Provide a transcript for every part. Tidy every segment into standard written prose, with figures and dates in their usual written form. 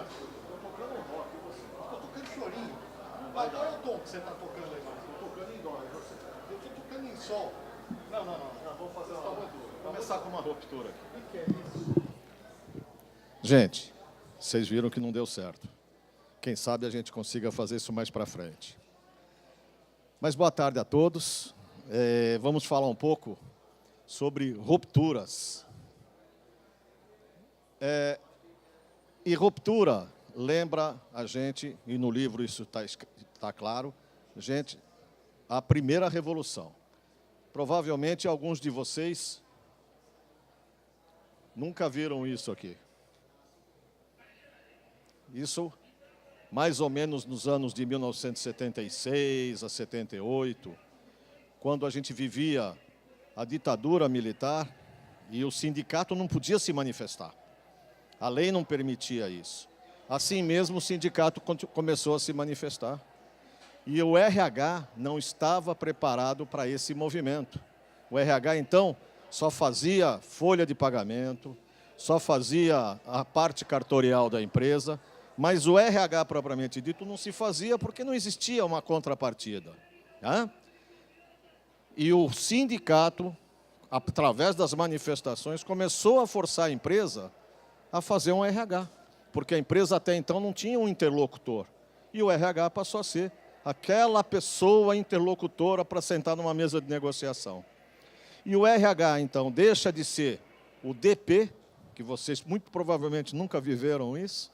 Estou tocando um rock, estou tocando chorinho. Mas qual é o tom que você está tocando aí, Márcio? Estou tocando em dó. Eu estou tocando em sol. Não. Vamos fazer uma ruptura. Vamos começar com uma ruptura aqui. O que é isso? Gente, vocês viram que não deu certo. Quem sabe a gente consiga fazer isso mais para frente. Mas boa tarde a todos. Vamos falar um pouco sobre rupturas. E ruptura lembra a gente, e no livro isso está claro, gente, a primeira revolução. Provavelmente alguns de vocês nunca viram isso aqui. Isso mais ou menos nos anos de 1976 a 78, quando a gente vivia a ditadura militar e o sindicato não podia se manifestar. A lei não permitia isso. Assim mesmo, o sindicato começou a se manifestar. E o RH não estava preparado para esse movimento. O RH, então, só fazia folha de pagamento, só fazia a parte cartorial da empresa, mas o RH, propriamente dito, não se fazia porque não existia uma contrapartida. Né? E o sindicato, através das manifestações, começou a forçar a empresa a fazer um RH, porque a empresa até então não tinha um interlocutor. E o RH passou a ser aquela pessoa interlocutora para sentar numa mesa de negociação. E o RH, então, deixa de ser o DP, que vocês muito provavelmente nunca viveram isso,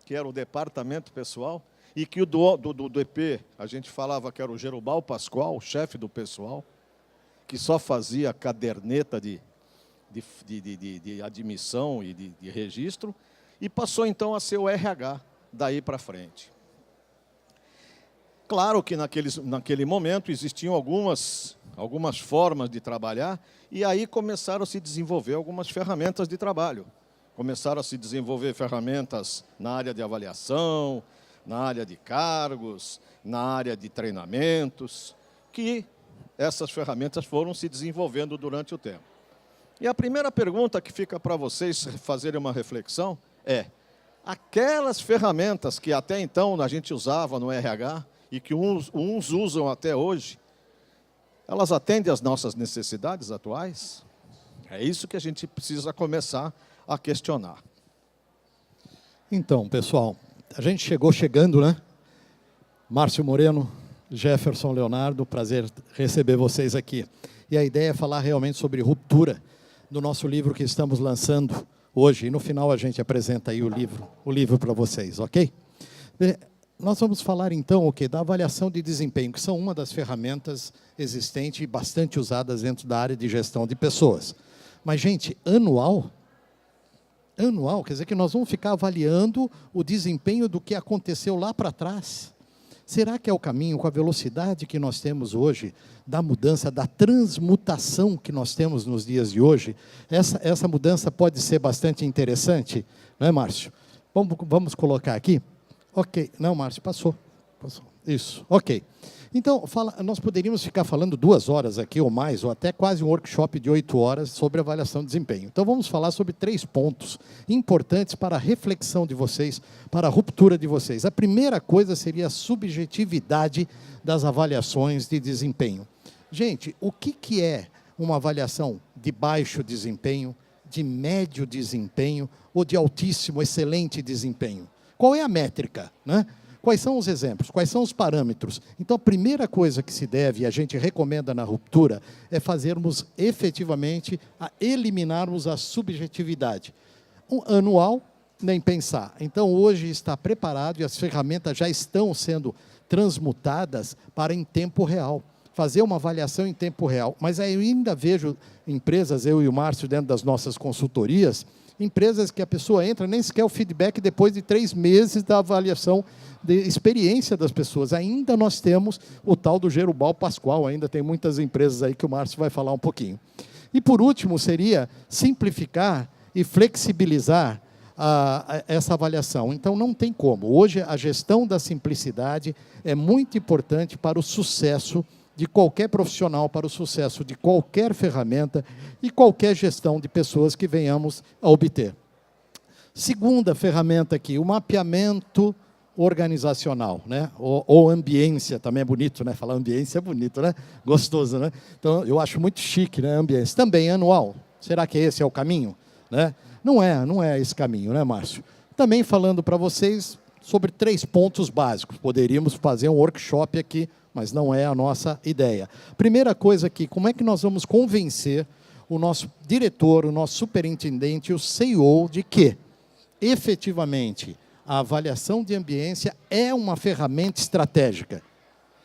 que era o departamento pessoal, e que do DP a gente falava que era o Gerubal Pascoal, o chefe do pessoal, que só fazia caderneta de admissão e de registro, e passou então a ser o RH daí para frente. Claro que naquele momento existiam algumas formas de trabalhar, e aí começaram a se desenvolver algumas ferramentas de trabalho. Começaram a se desenvolver ferramentas na área de avaliação, na área de cargos, na área de treinamentos, que essas ferramentas foram se desenvolvendo durante o tempo. E a primeira pergunta que fica para vocês fazerem uma reflexão é: aquelas ferramentas que até então a gente usava no RH e que uns usam até hoje, elas atendem às nossas necessidades atuais? É isso que a gente precisa começar a questionar. Então, pessoal, a gente chegando, né? Márcio Moreno, Jefferson Leonardo, prazer receber vocês aqui. E a ideia é falar realmente sobre ruptura do nosso livro que estamos lançando hoje. E no final a gente apresenta aí o livro para vocês, ok? Nós vamos falar então o quê? Da avaliação de desempenho, que são uma das ferramentas existentes e bastante usadas dentro da área de gestão de pessoas. Mas, gente, anual, quer dizer que nós vamos ficar avaliando o desempenho do que aconteceu lá para trás. Será que é o caminho, com a velocidade que nós temos hoje, da mudança, da transmutação que nós temos nos dias de hoje? Essa mudança pode ser bastante interessante, não é, Márcio? Vamos colocar aqui? Ok. Não, Márcio, passou. Isso, ok. Então, nós poderíamos ficar falando 2 horas aqui, ou mais, ou até quase um workshop de 8 horas sobre avaliação de desempenho. Então, vamos falar sobre 3 pontos importantes para a reflexão de vocês, para a ruptura de vocês. A primeira coisa seria a subjetividade das avaliações de desempenho. Gente, o que é uma avaliação de baixo desempenho, de médio desempenho ou de altíssimo, excelente desempenho? Qual é a métrica, né? Quais são os exemplos? Quais são os parâmetros? Então, a primeira coisa que se deve, e a gente recomenda na ruptura, é fazermos efetivamente, eliminarmos a subjetividade. Anual, nem pensar. Então, hoje está preparado e as ferramentas já estão sendo transmutadas para em tempo real. Fazer uma avaliação em tempo real. Mas aí eu ainda vejo empresas, eu e o Márcio, dentro das nossas consultorias, empresas que a pessoa entra, nem sequer o feedback depois de 3 meses da avaliação de experiência das pessoas. Ainda nós temos o tal do Gerubal Pascoal, ainda tem muitas empresas aí que o Márcio vai falar um pouquinho. E, por último, seria simplificar e flexibilizar essa avaliação. Então, não tem como. Hoje, a gestão da simplicidade é muito importante para o sucesso de qualquer profissional, para o sucesso de qualquer ferramenta e qualquer gestão de pessoas que venhamos a obter. Segunda ferramenta aqui, o mapeamento organizacional, né? Ou ambiência, também é bonito, né? Falar ambiência é bonito, né? Gostoso, né? Então, eu acho muito chique, né? Ambiência. Também anual. Será que esse é o caminho? Né? Não é esse caminho, né, Márcio? Também falando para vocês sobre 3 pontos básicos. Poderíamos fazer um workshop aqui, mas não é a nossa ideia. Primeira coisa aqui, como é que nós vamos convencer o nosso diretor, o nosso superintendente, o CEO, de que, efetivamente, a avaliação de ambiência é uma ferramenta estratégica.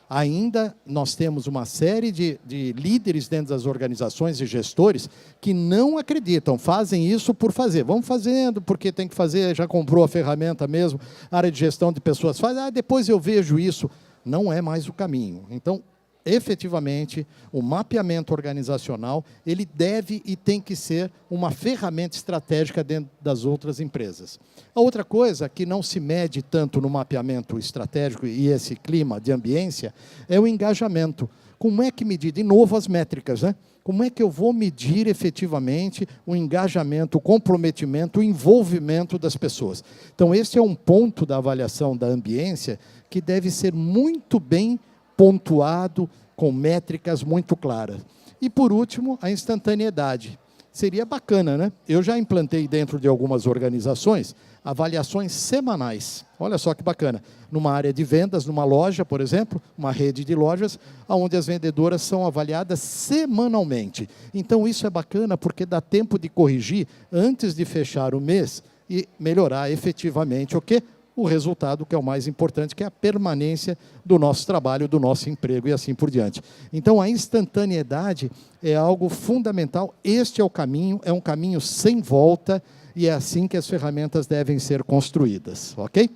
Ainda nós temos uma série de líderes dentro das organizações e gestores que não acreditam, fazem isso por fazer. Vamos fazendo, porque tem que fazer, já comprou a ferramenta mesmo, a área de gestão de pessoas faz, depois eu vejo isso. Não é mais o caminho. Então, efetivamente, o mapeamento organizacional, ele deve e tem que ser uma ferramenta estratégica dentro das outras empresas. A outra coisa que não se mede tanto no mapeamento estratégico e esse clima de ambiência é o engajamento. Como é que medir? De novo, as métricas, né? Como é que eu vou medir efetivamente o engajamento, o comprometimento, o envolvimento das pessoas? Então, esse é um ponto da avaliação da ambiência que deve ser muito bem pontuado, com métricas muito claras. E, por último, a instantaneidade. Seria bacana, né? Eu já implantei dentro de algumas organizações avaliações semanais. Olha só que bacana. Numa área de vendas, numa loja, por exemplo, uma rede de lojas, onde as vendedoras são avaliadas semanalmente. Então, isso é bacana porque dá tempo de corrigir antes de fechar o mês e melhorar efetivamente o quê? O resultado, que é o mais importante, que é a permanência do nosso trabalho, do nosso emprego e assim por diante. Então, a instantaneidade é algo fundamental. Este é o caminho, é um caminho sem volta, e é assim que as ferramentas devem ser construídas, ok?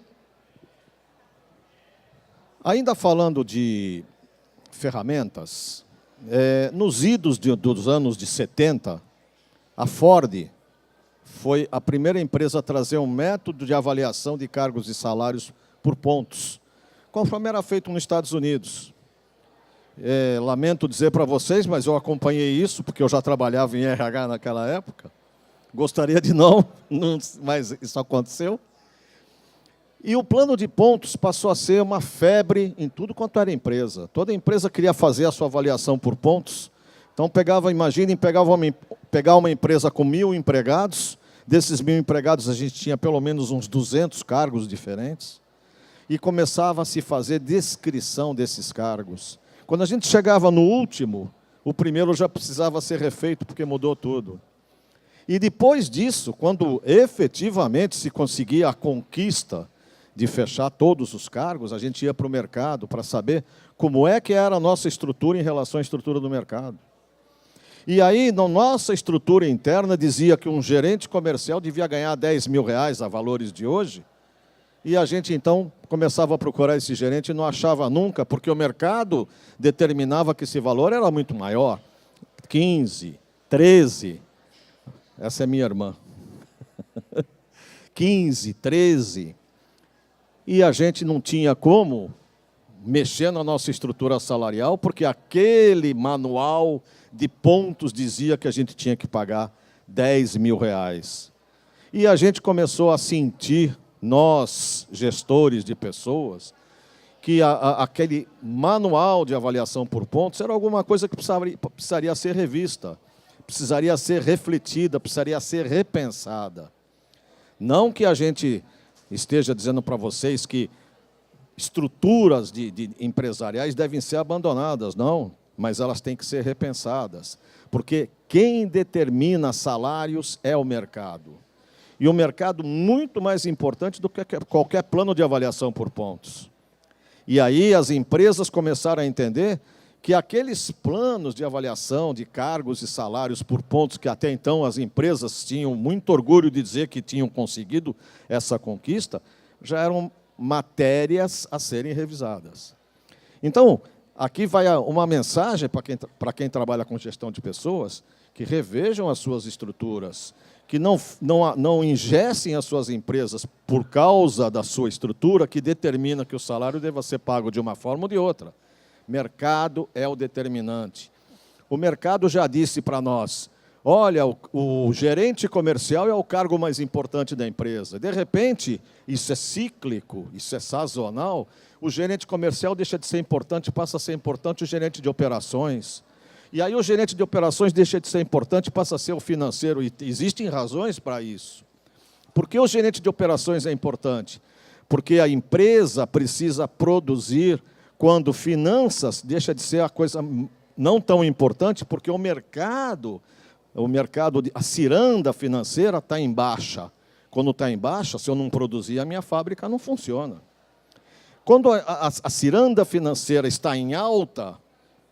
Ainda falando de ferramentas, nos idos dos anos de 70, a Ford foi a primeira empresa a trazer um método de avaliação de cargos e salários por pontos, conforme era feito nos Estados Unidos. Lamento dizer para vocês, mas eu acompanhei isso, porque eu já trabalhava em RH naquela época. Gostaria de não, mas isso aconteceu. E o plano de pontos passou a ser uma febre em tudo quanto era empresa. Toda empresa queria fazer a sua avaliação por pontos. Então, imaginem, pegar uma empresa com 1.000 empregados, desses 1.000 empregados a gente tinha pelo menos uns 200 cargos diferentes, e começava a se fazer descrição desses cargos. Quando a gente chegava no último, o primeiro já precisava ser refeito, porque mudou tudo. E depois disso, quando efetivamente se conseguia a conquista de fechar todos os cargos, a gente ia para o mercado para saber como é que era a nossa estrutura em relação à estrutura do mercado. E aí, na nossa estrutura interna, dizia que um gerente comercial devia ganhar R$10.000 a valores de hoje, e a gente, então, começava a procurar esse gerente e não achava nunca, porque o mercado determinava que esse valor era muito maior. 15, 13, essa é minha irmã. 15, 13, e a gente não tinha como mexer na nossa estrutura salarial, porque aquele manual de pontos dizia que a gente tinha que pagar R$10.000. E a gente começou a sentir, nós, gestores de pessoas, que aquele manual de avaliação por pontos era alguma coisa que precisaria ser revista, precisaria ser refletida, precisaria ser repensada. Não que a gente esteja dizendo para vocês que estruturas de empresariais devem ser abandonadas, não, mas elas têm que ser repensadas, porque quem determina salários é o mercado. E o mercado muito mais importante do que qualquer plano de avaliação por pontos. E aí as empresas começaram a entender que aqueles planos de avaliação de cargos e salários por pontos, que até então as empresas tinham muito orgulho de dizer que tinham conseguido essa conquista, já eram matérias a serem revisadas. Então, aqui vai uma mensagem para quem trabalha com gestão de pessoas, que revejam as suas estruturas, que não engessem as suas empresas por causa da sua estrutura, que determina que o salário deva ser pago de uma forma ou de outra. Mercado é o determinante. O mercado já disse para nós, Olha, o gerente comercial é o cargo mais importante da empresa. De repente, isso é cíclico, isso é sazonal, o gerente comercial deixa de ser importante, passa a ser importante o gerente de operações. E aí o gerente de operações deixa de ser importante, passa a ser o financeiro. E existem razões para isso. Por que o gerente de operações é importante? Porque a empresa precisa produzir quando finanças deixa de ser a coisa não tão importante, porque o mercado, a ciranda financeira está em baixa. Quando está em baixa, se eu não produzir, a minha fábrica não funciona. Quando a ciranda financeira está em alta,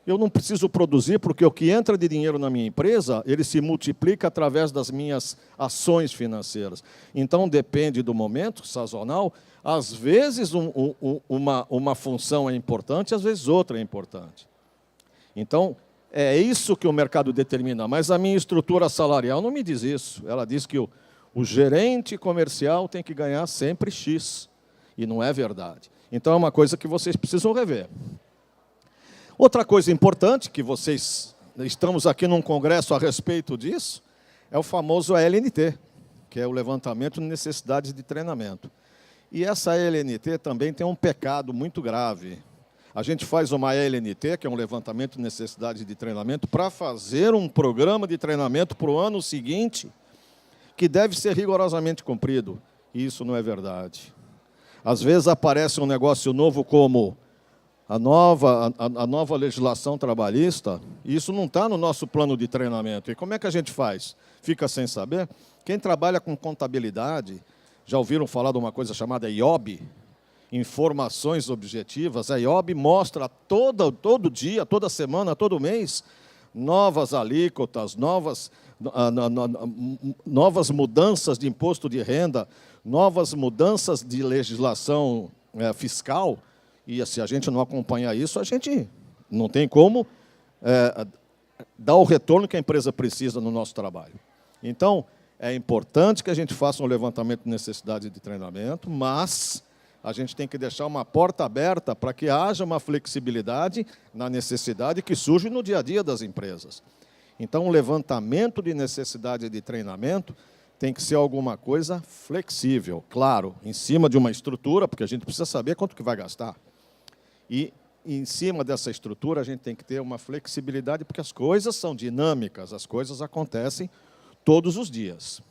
eu não preciso produzir, porque o que entra de dinheiro na minha empresa, ele se multiplica através das minhas ações financeiras. Então, depende do momento, sazonal. Às vezes, uma função é importante, às vezes outra é importante. Então, é isso que o mercado determina. Mas a minha estrutura salarial não me diz isso. Ela diz que o gerente comercial tem que ganhar sempre X. E não é verdade. Então, é uma coisa que vocês precisam rever. Outra coisa importante, que estamos aqui num congresso a respeito disso, é o famoso LNT, que é o levantamento de necessidades de treinamento. E essa LNT também tem um pecado muito grave. A gente faz uma LNT, que é um levantamento de necessidades de treinamento, para fazer um programa de treinamento para o ano seguinte, que deve ser rigorosamente cumprido. E isso não é verdade. Às vezes aparece um negócio novo como a nova legislação trabalhista, e isso não está no nosso plano de treinamento. E como é que a gente faz? Fica sem saber? Quem trabalha com contabilidade, já ouviram falar de uma coisa chamada IOB? Informações objetivas. A IOB mostra todo dia, toda semana, todo mês, novas alíquotas, novas mudanças de imposto de renda, novas mudanças de legislação fiscal. E se a gente não acompanhar isso, a gente não tem como dar o retorno que a empresa precisa no nosso trabalho. Então, é importante que a gente faça um levantamento de necessidade de treinamento, mas a gente tem que deixar uma porta aberta para que haja uma flexibilidade na necessidade que surge no dia a dia das empresas. Então, o levantamento de necessidade de treinamento tem que ser alguma coisa flexível, claro, em cima de uma estrutura, porque a gente precisa saber quanto que vai gastar. E, em cima dessa estrutura, a gente tem que ter uma flexibilidade, porque as coisas são dinâmicas, as coisas acontecem todos os dias.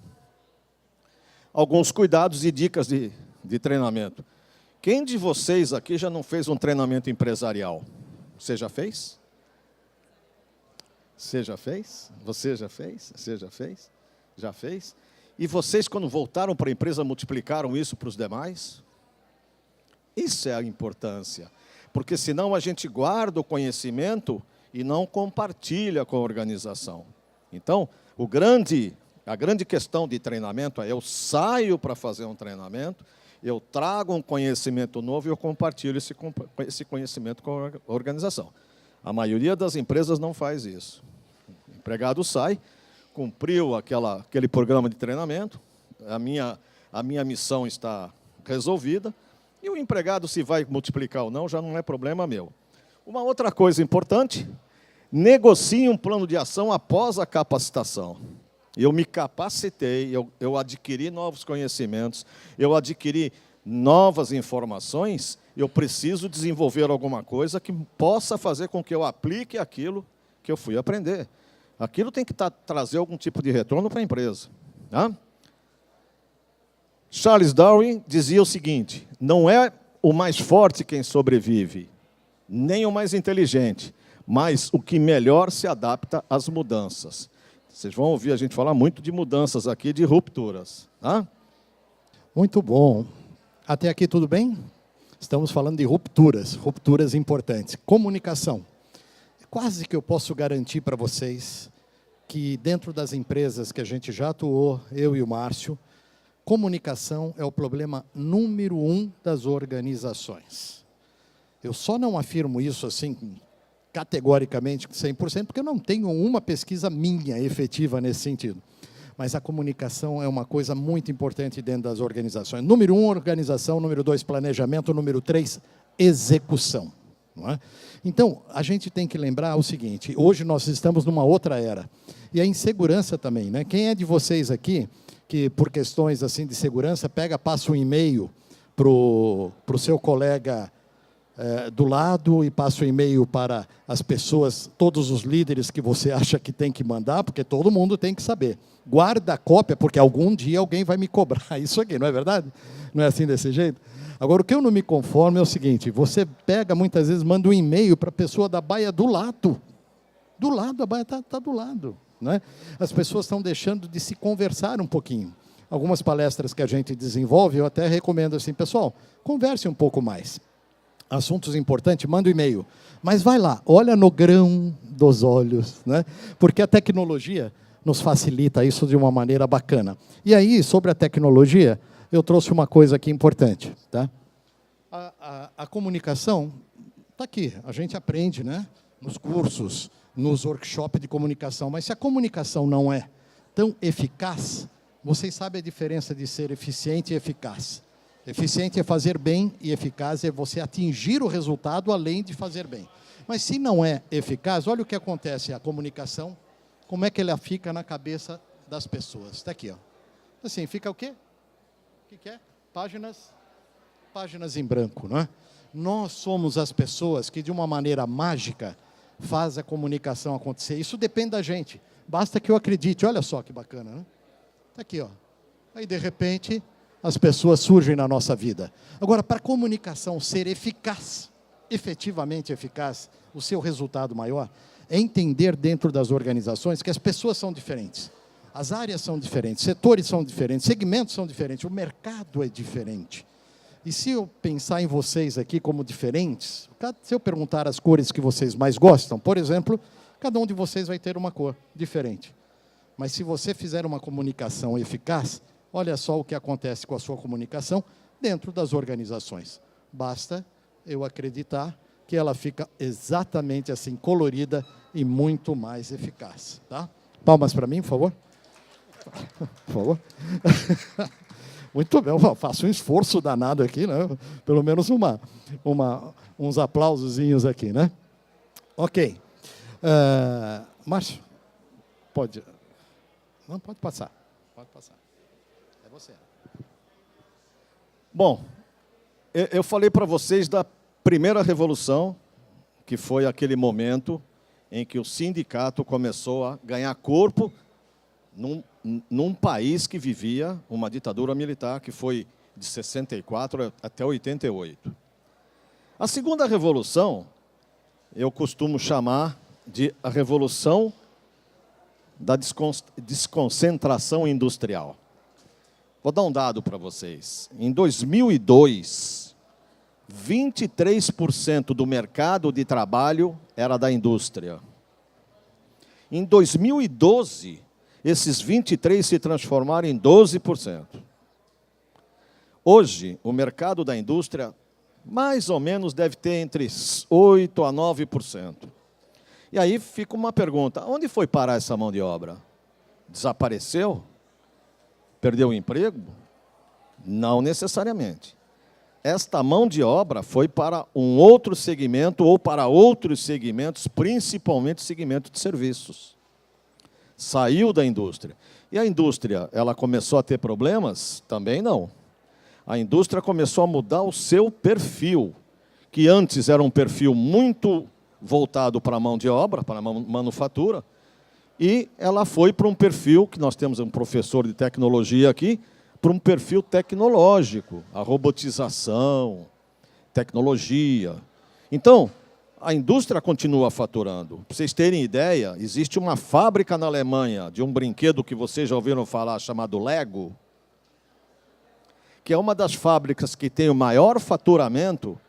Alguns cuidados e dicas de treinamento. Quem de vocês aqui já não fez um treinamento empresarial? Você já fez? Você já fez? Você já fez? Você já fez? Já fez? E vocês, quando voltaram para a empresa, multiplicaram isso para os demais? Isso é a importância. Porque senão a gente guarda o conhecimento e não compartilha com a organização. Então, a grande questão de treinamento é: eu saio para fazer um treinamento, eu trago um conhecimento novo e eu compartilho esse conhecimento com a organização. A maioria das empresas não faz isso. O empregado sai, cumpriu aquele programa de treinamento, a minha missão está resolvida, e o empregado, se vai multiplicar ou não, já não é problema meu. Uma outra coisa importante: negocie um plano de ação após a capacitação. Eu me capacitei, eu adquiri novos conhecimentos, eu adquiri novas informações, eu preciso desenvolver alguma coisa que possa fazer com que eu aplique aquilo que eu fui aprender. Aquilo tem que trazer algum tipo de retorno para a empresa. Tá? Charles Darwin dizia o seguinte: não é o mais forte quem sobrevive, nem o mais inteligente, mas o que melhor se adapta às mudanças. Vocês vão ouvir a gente falar muito de mudanças aqui, de rupturas. Tá? Muito bom. Até aqui tudo bem? Estamos falando de rupturas importantes. Comunicação. Quase que eu posso garantir para vocês que dentro das empresas que a gente já atuou, eu e o Márcio, comunicação é o problema número 1 das organizações. Eu só não afirmo isso assim categoricamente 100%, porque eu não tenho uma pesquisa minha efetiva nesse sentido. Mas a comunicação é uma coisa muito importante dentro das organizações. Número 1, organização. Número 2, planejamento. Número 3, execução. não é? Então, a gente tem que lembrar o seguinte, hoje nós estamos numa outra era. E a insegurança também, né? Quem é de vocês aqui, que por questões assim de segurança, passa um e-mail para o seu colega do lado e passa o e-mail para as pessoas, todos os líderes que você acha que tem que mandar, porque todo mundo tem que saber. Guarda a cópia, porque algum dia alguém vai me cobrar isso aqui, não é verdade? Não é assim desse jeito? Agora, o que eu não me conformo é o seguinte, você pega, muitas vezes, manda um e-mail para a pessoa da baia do lado. Do lado, a baia está do lado. Né? As pessoas estão deixando de se conversar um pouquinho. Algumas palestras que a gente desenvolve, eu até recomendo assim, pessoal, converse um pouco mais. Assuntos importantes, manda um e-mail. Mas vai lá, olha no grão dos olhos, né? Porque a tecnologia nos facilita isso de uma maneira bacana. E aí, sobre a tecnologia, eu trouxe uma coisa aqui importante. Tá? A comunicação está aqui, a gente aprende, né? Nos cursos, nos workshops de comunicação, mas se a comunicação não é tão eficaz, vocês sabem a diferença de ser eficiente e eficaz. Eficiente é fazer bem e eficaz é você atingir o resultado além de fazer bem. Mas se não é eficaz, olha o que acontece, a comunicação, como é que ela fica na cabeça das pessoas. Está aqui, ó. Assim, fica o quê? O que é? Páginas em branco, não é? Nós somos as pessoas que, de uma maneira mágica, faz a comunicação acontecer. Isso depende da gente. Basta que eu acredite. Olha só que bacana, né? Está aqui, ó. Aí, de repente, as pessoas surgem na nossa vida. Agora, para a comunicação ser eficaz, efetivamente eficaz, o seu resultado maior, é entender dentro das organizações que as pessoas são diferentes. As áreas são diferentes, setores são diferentes, segmentos são diferentes, o mercado é diferente. E se eu pensar em vocês aqui como diferentes, se eu perguntar as cores que vocês mais gostam, por exemplo, cada um de vocês vai ter uma cor diferente. Mas se você fizer uma comunicação eficaz, olha só o que acontece com a sua comunicação dentro das organizações. Basta eu acreditar que ela fica exatamente assim, colorida e muito mais eficaz. Tá? Palmas para mim, por favor. Por favor. Muito bem, eu faço um esforço danado aqui, né? Pelo menos uns aplausozinhos aqui, né? Ok. Márcio, pode... Não, pode passar. Pode passar. É você. Bom, eu falei para vocês da primeira revolução, que foi aquele momento em que o sindicato começou a ganhar corpo num país que vivia uma ditadura militar, que foi de 64 até 88. A segunda revolução, eu costumo chamar de a revolução da desconcentração industrial. Vou dar um dado para vocês. Em 2002, 23% do mercado de trabalho era da indústria. Em 2012, esses 23% se transformaram em 12%. Hoje, o mercado da indústria, mais ou menos, deve ter entre 8% a 9%. E aí fica uma pergunta, onde foi parar essa mão de obra? Desapareceu? Perdeu o emprego? Não necessariamente. Esta mão de obra foi para um outro segmento ou para outros segmentos, principalmente segmento de serviços. Saiu da indústria. E a indústria, ela começou a ter problemas? Também não. A indústria começou a mudar o seu perfil, que antes era um perfil muito voltado para a mão de obra, para a manufatura, e ela foi para um perfil, que nós temos um professor de tecnologia aqui, para um perfil tecnológico, a robotização, tecnologia. Então, a indústria continua faturando. Para vocês terem ideia, existe uma fábrica na Alemanha de um brinquedo que vocês já ouviram falar, chamado Lego, que é uma das fábricas que tem o maior faturamento,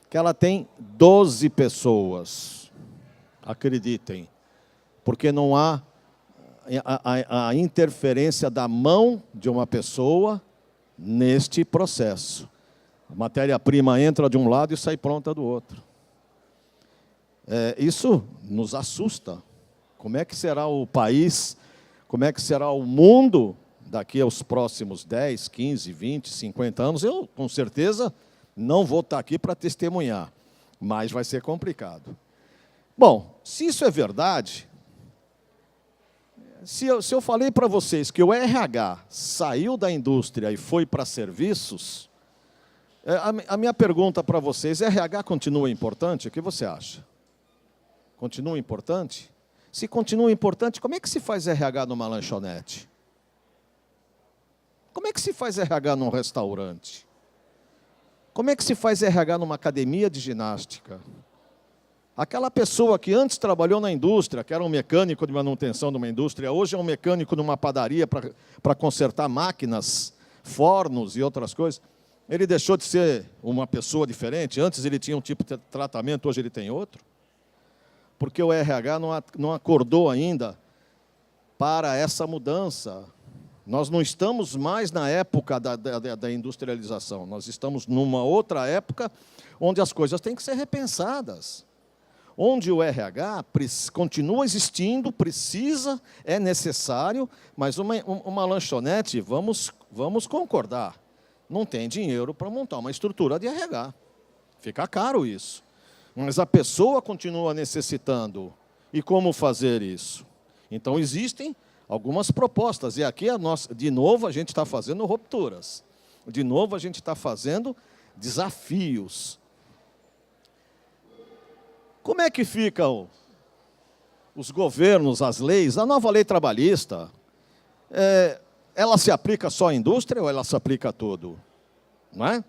que ela tem 12 pessoas. Acreditem, porque não há a interferência da mão de uma pessoa neste processo. A matéria-prima entra de um lado e sai pronta do outro. Isso nos assusta. Como é que será o país, como é que será o mundo daqui aos próximos 10, 15, 20, 50 anos? Eu, com certeza, não vou estar aqui para testemunhar. mais vai ser complicado. Bom, se isso é verdade, se eu falei para vocês que o RH saiu da indústria e foi para serviços, a minha pergunta para vocês, RH continua importante? O que você acha? Continua importante? Se continua importante, como é que se faz RH numa lanchonete? Como é que se faz RH num restaurante? Como é que se faz RH numa academia de ginástica? Aquela pessoa que antes trabalhou na indústria, que era um mecânico de manutenção de uma indústria, hoje é um mecânico numa padaria para consertar máquinas, fornos e outras coisas, ele deixou de ser uma pessoa diferente? Antes ele tinha um tipo de tratamento, hoje ele tem outro? Porque o RH não acordou ainda para essa mudança. Nós não estamos mais na época da industrialização, nós estamos numa outra época onde as coisas têm que ser repensadas. Onde o RH continua existindo, precisa, é necessário, mas uma lanchonete, vamos concordar, não tem dinheiro para montar uma estrutura de RH. Fica caro isso. Mas a pessoa continua necessitando. E como fazer isso? Então, existem algumas propostas. E aqui, de novo, a gente está fazendo rupturas. De novo, a gente está fazendo desafios. Como é que ficam os governos, as leis? A nova lei trabalhista, ela se aplica só à indústria ou ela se aplica a tudo? Não é?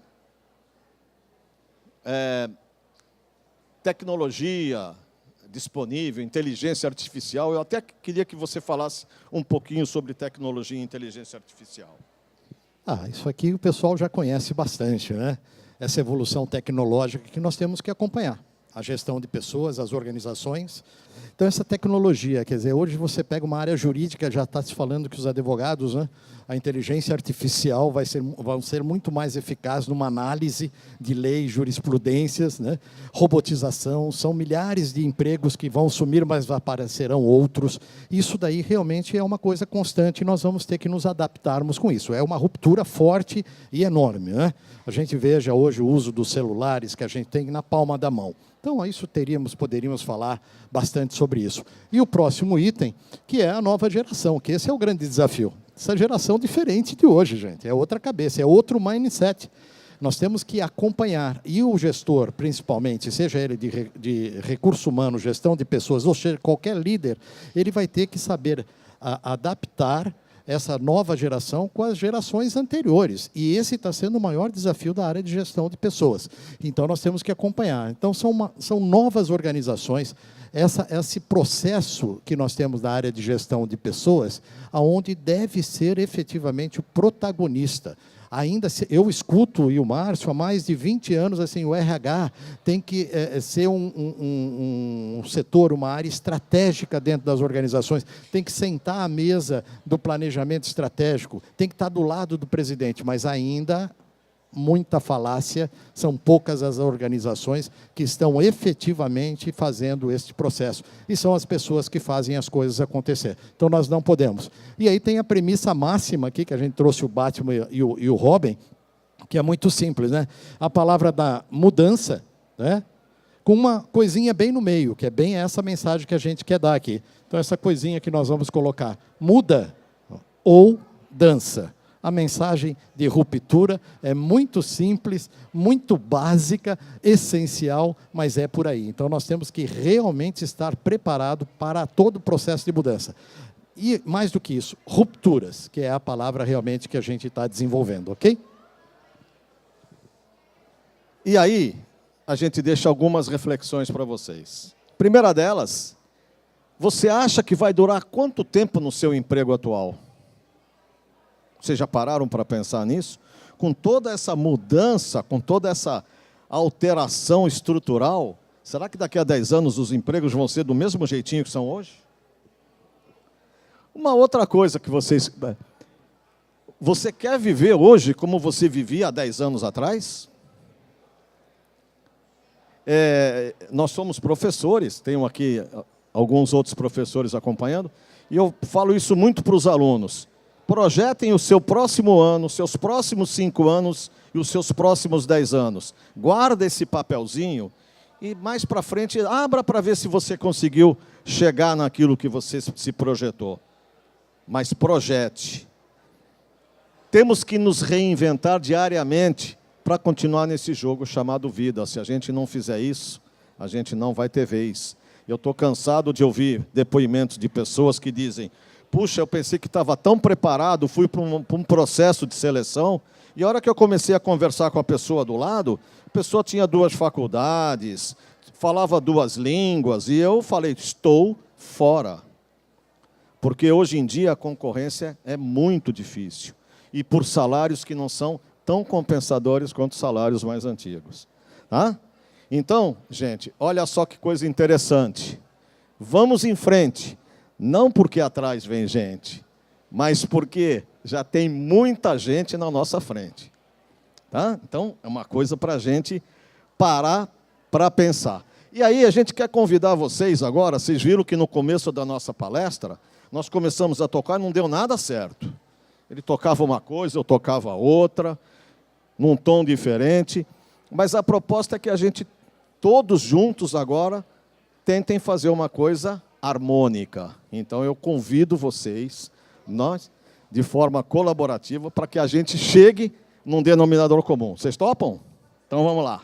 Tecnologia disponível, inteligência artificial. Eu até queria que você falasse um pouquinho sobre tecnologia e inteligência artificial. Isso aqui o pessoal já conhece bastante, né? Essa evolução tecnológica que nós temos que acompanhar. A gestão de pessoas, as organizações. Então, essa tecnologia, quer dizer, hoje você pega uma área jurídica, já está se falando que os advogados, né, a inteligência artificial vão ser muito mais eficaz numa análise de leis, jurisprudências, né, robotização, são milhares de empregos que vão sumir, mas aparecerão outros. Isso daí realmente é uma coisa constante e nós vamos ter que nos adaptarmos com isso. É uma ruptura forte e enorme, né? A gente veja hoje o uso dos celulares que a gente tem na palma da mão. Então, isso poderíamos falar bastante sobre isso. E o próximo item, que é a nova geração, que esse é o grande desafio. Essa geração diferente de hoje, gente, é outra cabeça, é outro mindset. Nós temos que acompanhar, e o gestor, principalmente, seja ele de recurso humano, gestão de pessoas, ou seja, qualquer líder, ele vai ter que saber adaptar essa nova geração com as gerações anteriores. E esse está sendo o maior desafio da área de gestão de pessoas. Então, nós temos que acompanhar. Então, são novas organizações, esse processo que nós temos na área de gestão de pessoas, onde deve ser efetivamente o protagonista. Ainda eu escuto, e o Márcio, há mais de 20 anos, assim, o RH tem que ser um setor, uma área estratégica dentro das organizações, tem que sentar à mesa do planejamento estratégico, tem que estar do lado do presidente, mas ainda muita falácia, são poucas as organizações que estão efetivamente fazendo este processo. E são as pessoas que fazem as coisas acontecer. Então, nós não podemos. E aí tem a premissa máxima aqui, que a gente trouxe o Batman e o Robin, que é muito simples, né? A palavra da mudança, né? Com uma coisinha bem no meio, que é bem essa mensagem que a gente quer dar aqui. Então, essa coisinha que nós vamos colocar, muda ou dança. A mensagem de ruptura é muito simples, muito básica, essencial, mas é por aí. Então, nós temos que realmente estar preparados para todo o processo de mudança. E, mais do que isso, rupturas, que é a palavra realmente que a gente está desenvolvendo, ok? E aí, a gente deixa algumas reflexões para vocês. Primeira delas, você acha que vai durar quanto tempo no seu emprego atual? Vocês já pararam para pensar nisso? Com toda essa mudança, com toda essa alteração estrutural, será que daqui a 10 anos os empregos vão ser do mesmo jeitinho que são hoje? Uma outra coisa que vocês... Você quer viver hoje como você vivia há 10 anos atrás? Nós somos professores, tenho aqui alguns outros professores acompanhando, e eu falo isso muito para os alunos. Projetem o seu próximo ano, os seus próximos 5 anos e os seus próximos 10 anos. Guarda esse papelzinho E mais para frente, abra para ver se você conseguiu chegar naquilo que você se projetou. Mas projete. Temos que nos reinventar diariamente para continuar nesse jogo chamado vida. Se a gente não fizer isso, a gente não vai ter vez. Eu estou cansado de ouvir depoimentos de pessoas que dizem: puxa, eu pensei que estava tão preparado, fui para um processo de seleção, e a hora que eu comecei a conversar com a pessoa do lado, a pessoa tinha 2 faculdades, falava 2 línguas, e eu falei: estou fora. Porque hoje em dia a concorrência é muito difícil, e por salários que não são tão compensadores quanto salários mais antigos. Tá? Então, gente, olha só que coisa interessante. Vamos em frente. Não porque atrás vem gente, mas porque já tem muita gente na nossa frente. Tá? Então, é uma coisa para a gente parar para pensar. E aí, a gente quer convidar vocês agora. Vocês viram que no começo da nossa palestra, nós começamos a tocar e não deu nada certo. Ele tocava uma coisa, eu tocava outra, num tom diferente. Mas a proposta é que a gente, todos juntos agora, tentem fazer uma coisa harmônica. Então, eu convido vocês, nós, de forma colaborativa, para que a gente chegue num denominador comum. Vocês topam? Então, vamos lá.